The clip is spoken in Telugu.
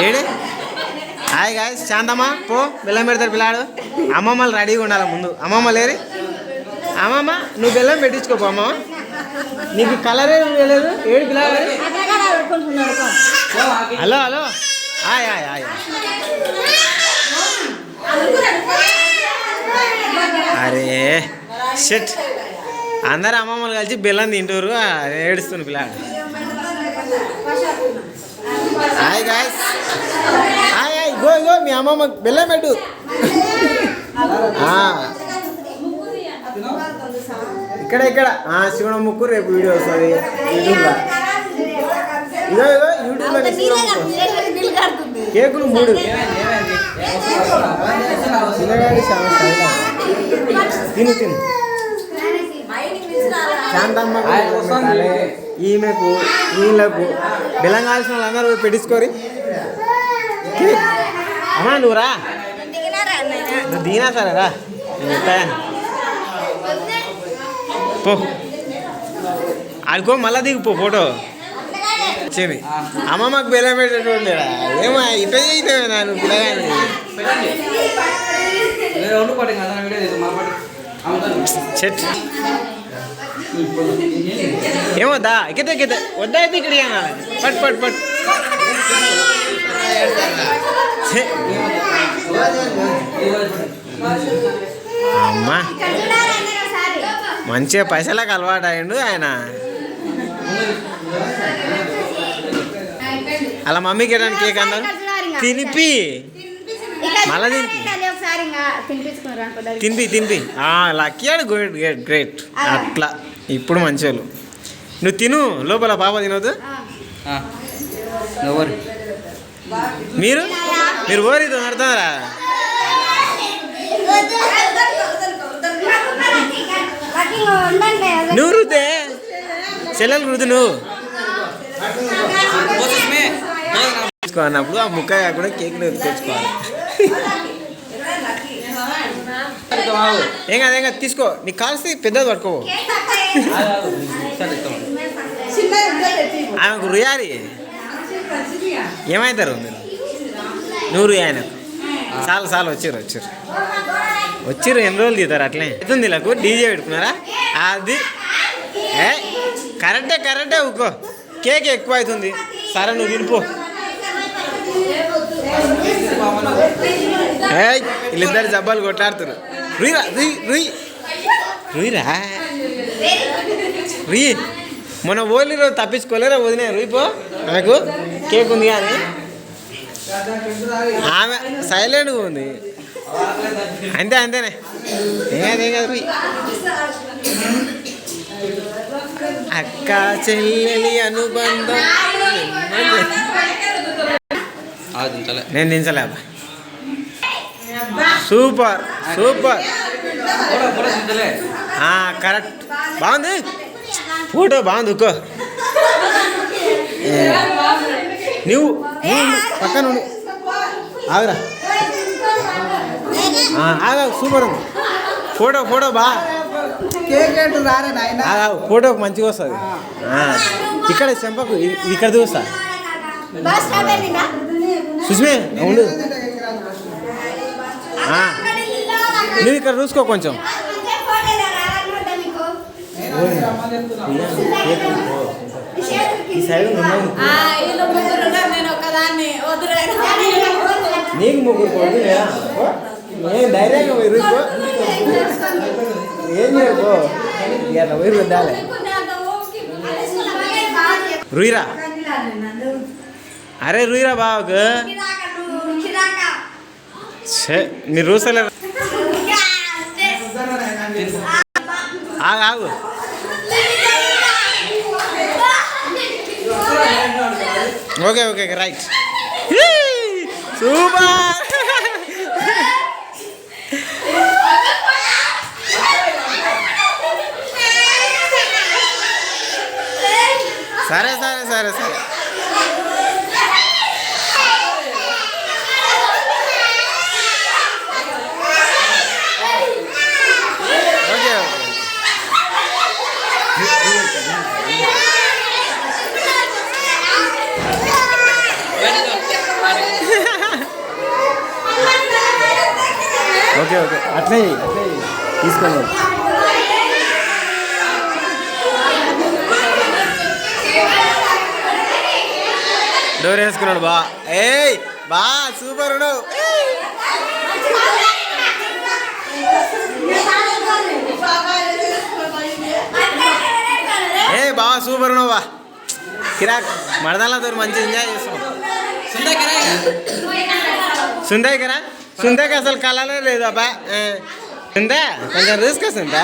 ఏడే హాయ్ గాయస్ శాంతమ్మ పో బెల్లం పెడతారు పిల్లాడు. అమ్మమ్మలు రెడీగా ఉండాలి ముందు. అమ్మమ్మ లేరి అమ్మమ్మ నువ్వు బెల్లం పెట్టించుకోపో అమ్మ. నీకు కలరే లేదు ఏడు పిల్లాడు. Hello hello hi hi hi. అరే షెట్ అందరు అమ్మమ్మలు కలిసి బెల్లం తింటారు. ఏడుస్తుంది పిల్లాడు. Hi guys hi hi go go మీ అమ్మమ్మ బెల్లం పెట్టు. ఇక్కడ ఇక్కడ శివన ముక్కు రేపు వీడియో వస్తుంది యూట్యూబ్లో. ఇదో ఇదో యూట్యూబ్లో కేకులు 3 చిన్నగాడి తిను తిను. శాంతమ్మ ఈమెకు వీళ్ళకు బెల్లం కావాల్సిన వాళ్ళందరూ పెట్టించుకోరి. అమ్మా నువ్వు రా, నువ్వు దిగినా సరే రా, నేను చెప్తాను పో. ఆడుకో మళ్ళా దిగిపో ఫోటో వచ్చేది. అమ్మమ్మకు బెల్లం పెట్టేటోండి ఏమో ఇట అయితే నేను పిల్లగాని చెట్ ఏమొద్దా ఎక్కితే ఎక్కితే వద్దా అయితే ఇక్కడ పట్ పట్ పట్. అమ్మా మంచిగా పైసలకు అలవాటు అయ్యిండు ఆయన. అలా మమ్మీకి వెళ్ళడానికి కేక్ అన్నారు తినిపి మళ్ళా తినిపి తినిపి లక్కీ ఆడు గ్రేట్ గ్రేట్ గ్రేట్. అట్లా ఇప్పుడు మంచోళ్ళు. నువ్వు తిను లోపల పాప తినవద్దు. మీరు మీరు ఓరి అర్థమరా. నువ్వు రుద్దే చెల్లెలు రుద్దు నువ్వు అన్నప్పుడు ఆ ముక్క కూడా కేక్ని ఎత్తుకొచ్చుకోవాలి. ఏం కాదు ఏం కాదు తీసుకో. నీకు కాల్సి పెద్దది పట్టుకో. ఆమెకు రుయారి ఏమవుతారు మీరు? నువ్వు ఆయనకు చాలు చాలు వచ్చిర్రు ఎన్ని రోజులు తీతారు అట్లే అవుతుంది. వీళ్ళకు డీజే పెట్టుకున్నారా? అది కరెక్టే ఊకో. కేక్ ఎక్కువ అవుతుంది. సరే నువ్వు తినిపో. వీళ్ళిద్దరు జబ్బాలు కొట్లాడుతున్నారు. రుయ్యరా రుయ్యి మొన్న ఓన్లీ రోజు తప్పించుకోలేరా వదిలే రుయ్యిపో. నాకు కేక్ ఉంది కానీ ఆమె సైలెంట్గా ఉంది. అంతేనే ఏం కాదు రుయ్యి. అక్క చెల్లెలి అనుబంధం నేను దించలే. సూపర్ కరెక్ట్ బాగుంది. ఫోటో బాగుంది. ఉక్కో నువ్వు పక్కన ఆగురా ఆగా. సూపర్ ఉంది ఫోటో బా. ఫోటో మంచిగా వస్తుంది. ఇక్కడ చెంపకు ఇక్కడ చూస్తా సుష్మే ఉండు. నువ్వు ఇక్కడ చూసుకో కొంచెం. ఈ సైడ్ నీకు ముగ్గురు కొడుకు లేదా? నేను డైరెక్ట్గా పోయి రూపో ఏం చేయకో ఇట్లా పోయి రుద్దాలి. రుయిరా అరే రుయిరా బావకు మీరు రూసలే. ఆగు ఓకే రైట్ సూపర్. సరే ఓకే ఓకే ఓకే అట్లే తీసుకోండి. డోర్ వేసుకున్నాడు బా. ఏయ్ బా సూపర్ ఉన్నావు. ఏ బా సూపర్ ఉన్నావు బా. కిరాక్ మరదలతో మంచిగా ఎంజాయ్ చేస్తున్నావు. సుందయ్ కదా సుందయ్కి అసలు కళనే లేదు అబ్బా. సుందా కొంచెం రిస్క్ సుందా.